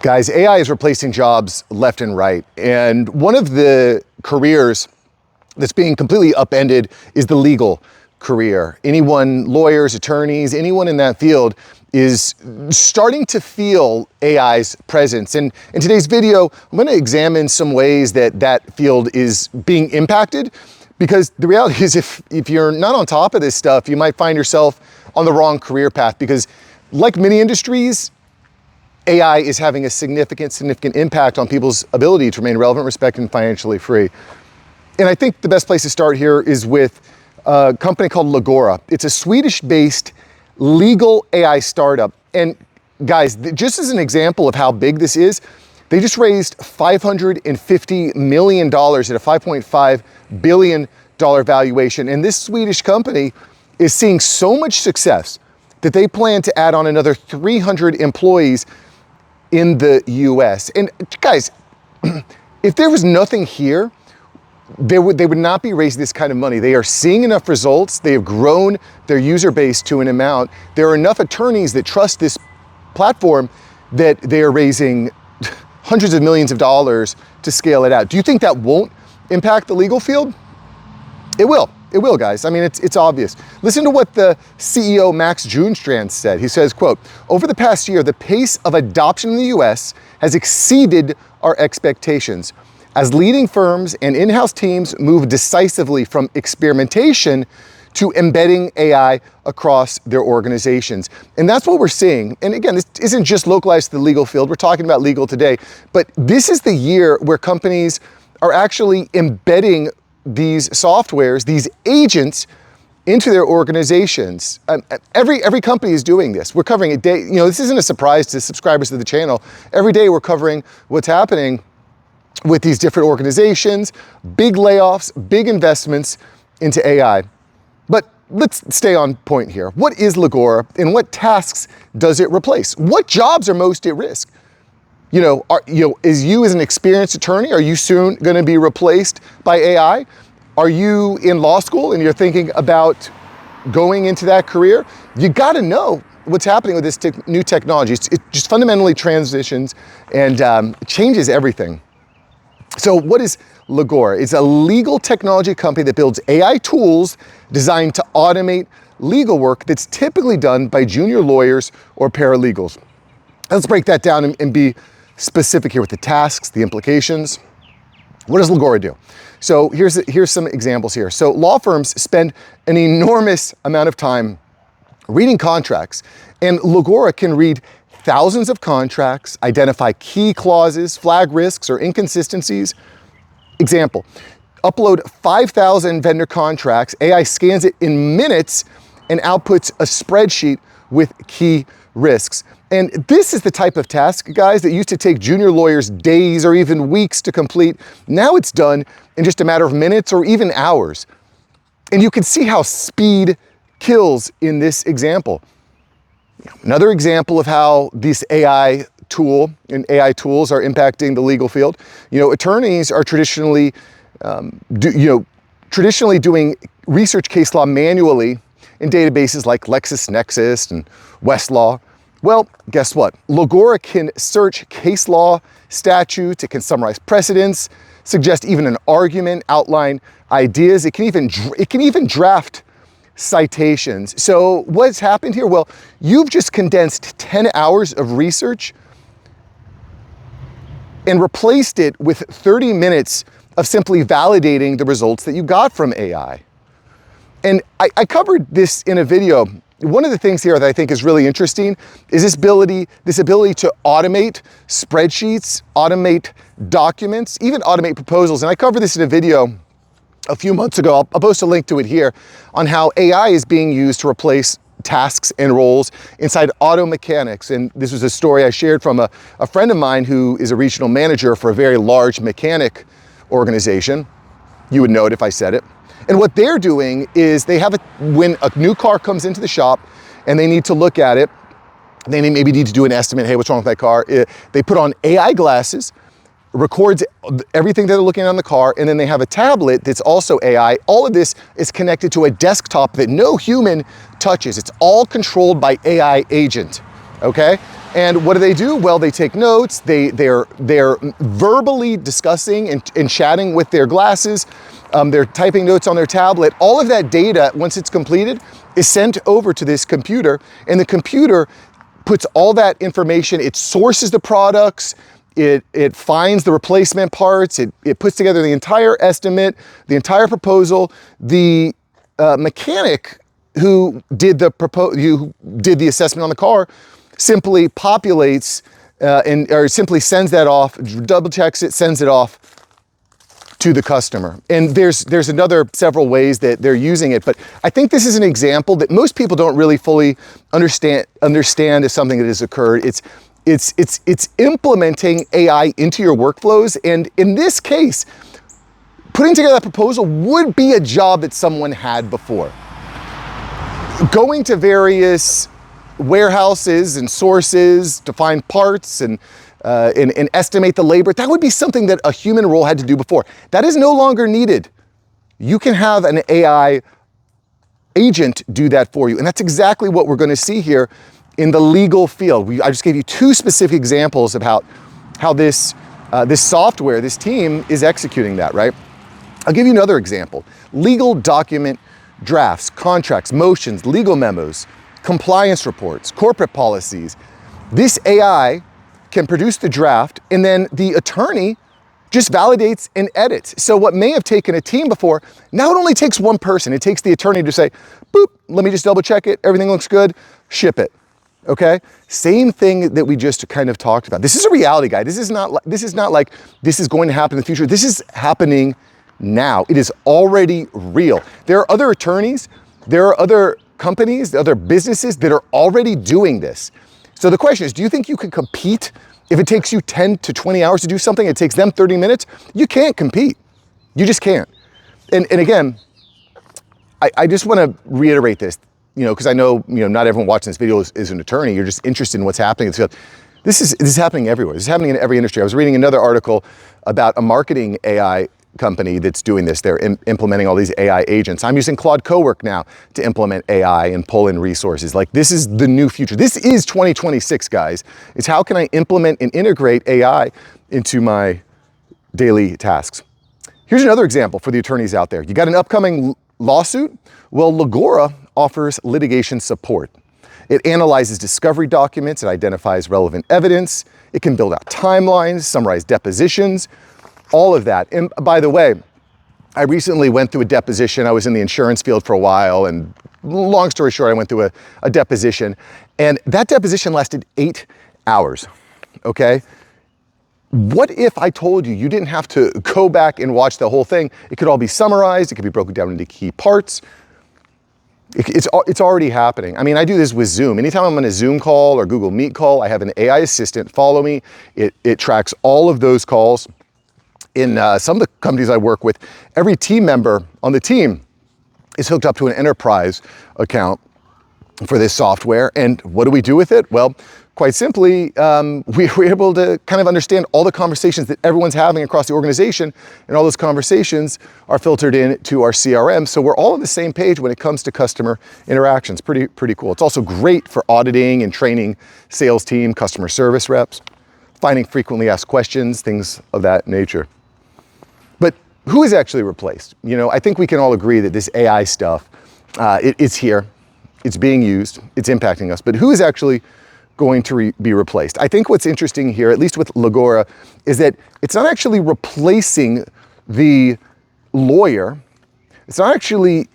Guys, AI is replacing jobs left and right. And one of the careers that's being completely upended is the legal career. Anyone, lawyers, attorneys, anyone in that field is starting to feel AI's presence. And in today's video, I'm going to examine some ways that that field is being impacted, because the reality is if you're not on top of this stuff, you might find yourself on the wrong career path, because like many industries, AI is having a significant impact on people's ability to remain relevant, respected, and financially free. And I think the best place to start here is with a company called Legora. It's a Swedish-based legal AI startup. And guys, just as an example of how big this is, they just raised $550 million at a $5.5 billion valuation. And this Swedish company is seeing so much success that they plan to add on another 300 employees in the US. And guys, if there was nothing here, they would not be raising this kind of money. They are seeing enough results. They have grown their user base to an amount. There are enough attorneys that trust this platform that they are raising hundreds of millions of dollars to scale it out. Do you think that won't impact the legal field? It will. It will, guys. I mean, it's obvious. Listen to what the CEO, Max Junstrand, said. He says, quote, "Over the past year, the pace of adoption in the US has exceeded our expectations. As leading firms and in-house teams move decisively from experimentation to embedding AI across their organizations." And that's what we're seeing. And again, this isn't just localized to the legal field. We're talking about legal today. But this is the year where companies are actually embedding these softwares, these agents, into their organizations. Every company is doing this. We're covering it day. You know, this isn't a surprise to subscribers to the channel. Every day we're covering what's happening with these different organizations, big layoffs, big investments into AI. But let's stay on point here. What is Legora and what tasks does it replace? What jobs are most at risk? Is you as an experienced attorney, are you soon going to be replaced by AI? Are you in law school and you're thinking about going into that career? You got to know what's happening with this new technology. It just fundamentally transitions and changes everything. So what is Legora? It's a legal technology company that builds AI tools designed to automate legal work that's typically done by junior lawyers or paralegals. Let's break that down and be specific here with the tasks, the implications. What does Legora do? So here's some examples here. So law firms spend an enormous amount of time reading contracts, and Legora can read thousands of contracts, identify key clauses, flag risks or inconsistencies. Example, upload 5,000 vendor contracts, AI scans it in minutes and outputs a spreadsheet with key risks. And this is the type of task, guys, that used to take junior lawyers days or even weeks to complete. Now it's done in just a matter of minutes or even hours. And you can see how speed kills in this example. Another example of how this AI tool and AI tools are impacting the legal field. Attorneys are traditionally doing research case law manually in databases like LexisNexis and Westlaw. Well, guess what? Legora can search case law statutes, it can summarize precedents, suggest even an argument, outline ideas. It can even draft citations. So what's happened here? Well, you've just condensed 10 hours of research and replaced it with 30 minutes of simply validating the results that you got from AI. And I covered this in a video. One of the things here that I think is really interesting is this ability to automate spreadsheets, automate documents, even automate proposals. And I covered this in a video a few months ago. I'll post a link to it here on how AI is being used to replace tasks and roles inside auto mechanics. And this was a story I shared from a friend of mine who is a regional manager for a very large mechanic organization. You would know it if I said it. And what they're doing is when a new car comes into the shop and they need to look at it, they maybe need to do an estimate, hey, what's wrong with that car? They put on AI glasses, records everything that they're looking at on the car, and then they have a tablet that's also AI. All of this is connected to a desktop that no human touches. It's all controlled by AI agent. okay? And what do? Well, they take notes, they're verbally discussing and chatting with their glasses, they're typing notes on their tablet. All of that data, once it's completed, is sent over to this computer, and the computer puts all that information, it sources the products, it finds the replacement parts, it puts together the entire estimate, the entire proposal. The mechanic who did the assessment on the car simply populates or simply sends that off, double checks it, sends it off to the customer. And there's another several ways that they're using it, but I think this is an example that most people don't really fully understand as something that has occurred. It's implementing AI into your workflows, and in this case, putting together that proposal would be a job that someone had before. Going to various warehouses and sources to find parts and estimate the labor, that would be something that a human role had to do before. That is no longer needed. You can have an AI agent do that for you, and that's exactly what we're going to see here in the legal field. I just gave you two specific examples of how this software, this team is executing that, right? I'll give you another example. Legal document drafts, contracts, motions, legal memos, compliance reports, corporate policies. This AI can produce the draft, and then the attorney just validates and edits. So what may have taken a team before, now it only takes one person. It takes the attorney to say, boop, let me just double check it, everything looks good, ship it. Okay? Same thing that we just kind of talked about. This is a reality, guy. This is not like this is going to happen in the future. This is happening now. It is already real. There are other attorneys, there are other companies, other businesses that are already doing this. So the question is, do you think you can compete if it takes you 10 to 20 hours to do something? It takes them 30 minutes. You can't compete. You just can't. And again, I just want to reiterate this, because I know, not everyone watching this video is an attorney. You're just interested in what's happening in the field. This is happening everywhere. This is happening in every industry. I was reading another article about a marketing AI company that's doing this. They're implementing all these AI agents. I'm using Claude Cowork now to implement AI and pull in resources. Like, this is the new future. This is 2026, guys. It's how can I implement and integrate AI into my daily tasks. Here's another example for the attorneys out there. You got an upcoming lawsuit? Well, Legora offers litigation support. It analyzes discovery documents, it identifies relevant evidence, it can build out timelines, summarize depositions, all of that. And by the way, I recently went through a deposition. I was in the insurance field for a while, and long story short, I went through a deposition, and that deposition lasted 8 hours, okay? What if I told you didn't have to go back and watch the whole thing? It could all be summarized, it could be broken down into key parts. It's already happening. I mean, I do this with Zoom. Anytime I'm on a Zoom call or Google Meet call, I have an AI assistant follow me. It tracks all of those calls. In some of the companies I work with, every team member on the team is hooked up to an enterprise account for this software. And what do we do with it? Well, quite simply, we're able to kind of understand all the conversations that everyone's having across the organization, and all those conversations are filtered in to our CRM. So we're all on the same page when it comes to customer interactions. Pretty cool. It's also great for auditing and training sales team, customer service reps, finding frequently asked questions, things of that nature. But who is actually replaced? I think we can all agree that this AI stuff, it's here, it's being used, it's impacting us, but who is actually going to be replaced? I think what's interesting here, at least with Legora, is that it's not actually replacing the lawyer, it's not actually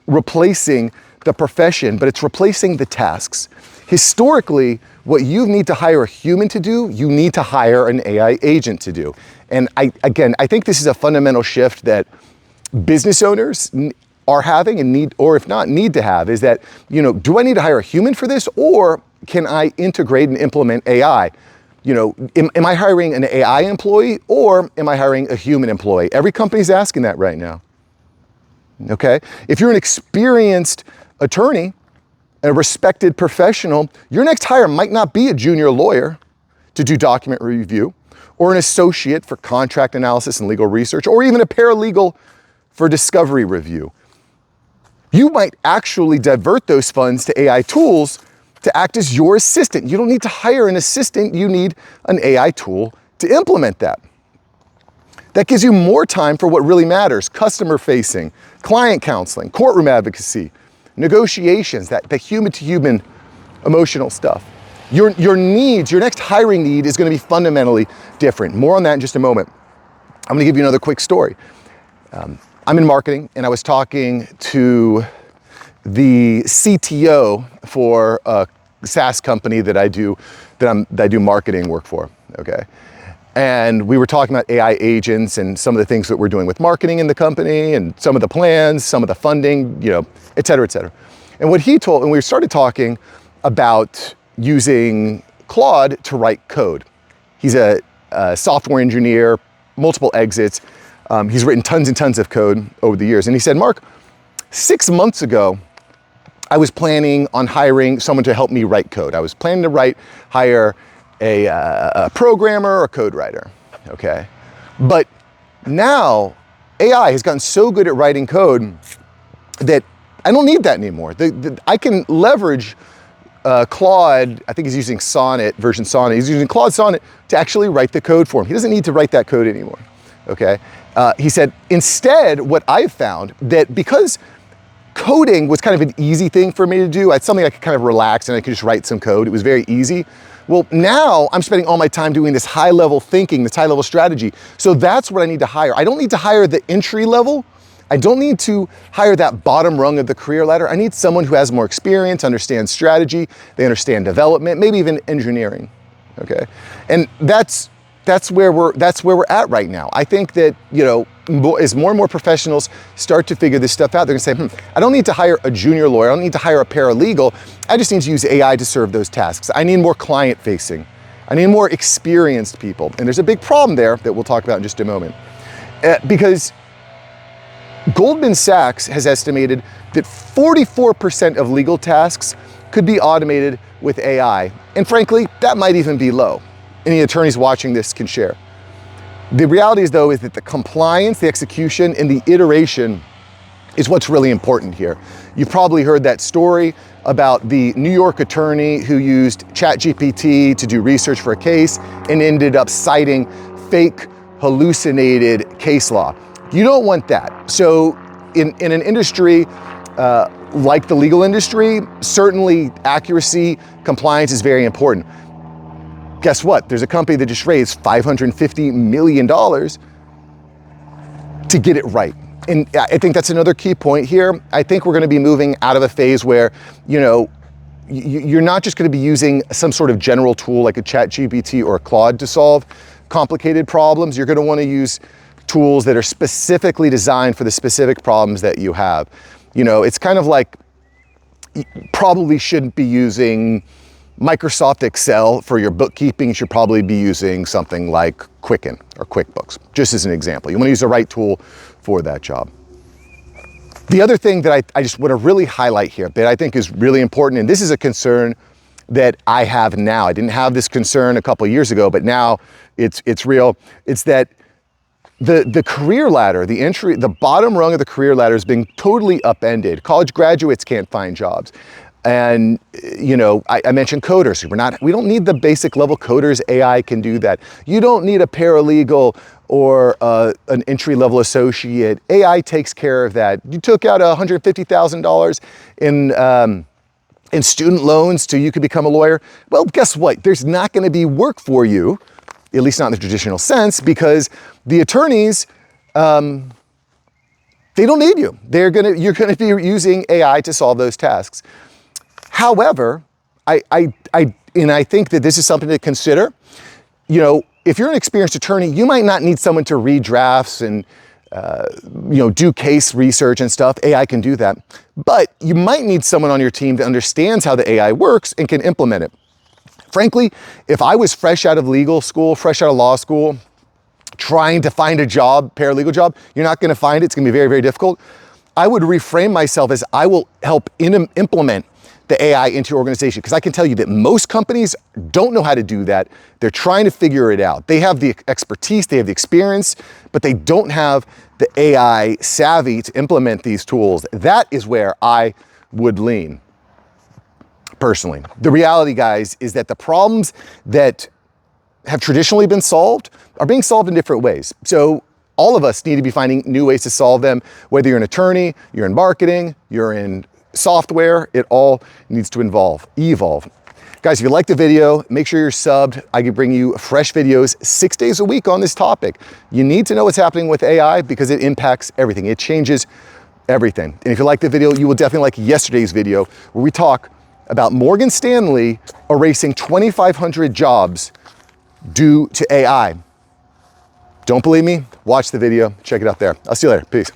replacing the profession, but it's replacing the tasks. Historically, what you need to hire a human to do, you need to hire an AI agent to do. And I think this is a fundamental shift that business owners are having and need, or if not need to have, is that, do I need to hire a human for this, or can I integrate and implement AI? Am I hiring an AI employee, or am I hiring a human employee? Every company's asking that right now. Okay? If you're an experienced attorney, a respected professional, your next hire might not be a junior lawyer to do document review, or an associate for contract analysis and legal research, or even a paralegal for discovery review. You might actually divert those funds to AI tools to act as your assistant. You don't need to hire an assistant, you need an AI tool to implement that. That gives you more time for what really matters: customer facing, client counseling, courtroom advocacy, negotiations, that human-to-human emotional stuff. Your needs, your next hiring need is gonna be fundamentally different. More on that in just a moment. I'm gonna give you another quick story. I'm in marketing, and I was talking to the CTO for a SaaS company that I do marketing work for, okay? And we were talking about AI agents and some of the things that we're doing with marketing in the company and some of the plans, some of the funding, et cetera, et cetera. And what he told, and we started talking about using Claude to write code. He's a software engineer, multiple exits. He's written tons and tons of code over the years. And he said, Mark, 6 months ago, I was planning on hiring someone to help me write code. I was planning to hire a programmer or a code writer, okay? But now AI has gotten so good at writing code that I don't need that anymore. I can leverage Claude, I think he's using Sonnet, version Sonnet. He's using Claude Sonnet to actually write the code for him. He doesn't need to write that code anymore, okay? He said, instead, what I've found that because coding was kind of an easy thing for me to do, it's something I could kind of relax and I could just write some code. It was very easy. Well, now I'm spending all my time doing this high-level thinking, this high-level strategy. So that's what I need to hire. I don't need to hire the entry level. I don't need to hire that bottom rung of the career ladder. I need someone who has more experience, understands strategy, they understand development, maybe even engineering, okay? And that's where we're at right now. I think that, as more and more professionals start to figure this stuff out, they're gonna say, I don't need to hire a junior lawyer, I don't need to hire a paralegal, I just need to use AI to serve those tasks. I need more client facing. I need more experienced people. And there's a big problem there that we'll talk about in just a moment. Because Goldman Sachs has estimated that 44% of legal tasks could be automated with AI. And frankly, that might even be low. Any attorneys watching this can share. The reality is, though, is that the compliance, the execution, and the iteration is what's really important here. You've probably heard that story about the New York attorney who used ChatGPT to do research for a case and ended up citing fake, hallucinated case law. You don't want that. So in an industry like the legal industry, certainly accuracy, compliance is very important. Guess what? There's a company that just raised $550 million to get it right. And I think that's another key point here. I think we're gonna be moving out of a phase where, you're not just gonna be using some sort of general tool like a ChatGPT or a Claude to solve complicated problems. You're gonna wanna use tools that are specifically designed for the specific problems that you have. It's kind of like, you probably shouldn't be using Microsoft Excel for your bookkeeping. You should probably be using something like Quicken or QuickBooks, just as an example. You want to use the right tool for that job. The other thing that I just want to really highlight here that I think is really important, and this is a concern that I have now. I didn't have this concern a couple of years ago, but now it's real. It's that the career ladder, the bottom rung of the career ladder is being totally upended. College graduates can't find jobs. And, I mentioned coders. We don't need the basic level coders. AI can do that. You don't need a paralegal or an entry level associate. AI takes care of that. You took out $150,000 in student loans so you could become a lawyer. Well, guess what? There's not going to be work for you, at least not in the traditional sense, because the attorneys, they don't need you. You're gonna be using AI to solve those tasks. However, I think that this is something to consider. If you're an experienced attorney, you might not need someone to read drafts and do case research and stuff. AI can do that. But you might need someone on your team that understands how the AI works and can implement it. Frankly, if I was fresh out of legal school, fresh out of law school, trying to find a job, paralegal job, you're not gonna find it. It's gonna be very, very difficult. I would reframe myself as I will help implement the AI into your organization, because I can tell you that most companies don't know how to do that. They're trying to figure it out. They have the expertise, they have the experience, but they don't have the AI savvy to implement these tools. That is where I would lean. personally. The reality, guys, is that the problems that have traditionally been solved are being solved in different ways. So all of us need to be finding new ways to solve them, whether you're an attorney, you're in marketing, you're in software, it all needs to evolve. Guys, if you like the video, make sure you're subbed. I can bring you fresh videos 6 days a week on this topic. You need to know what's happening with AI because it impacts everything. It changes everything. And if you like the video, you will definitely like yesterday's video where we talk about Morgan Stanley erasing 2,500 jobs due to AI. Don't believe me? Watch the video. Check it out there. I'll see you later. Peace.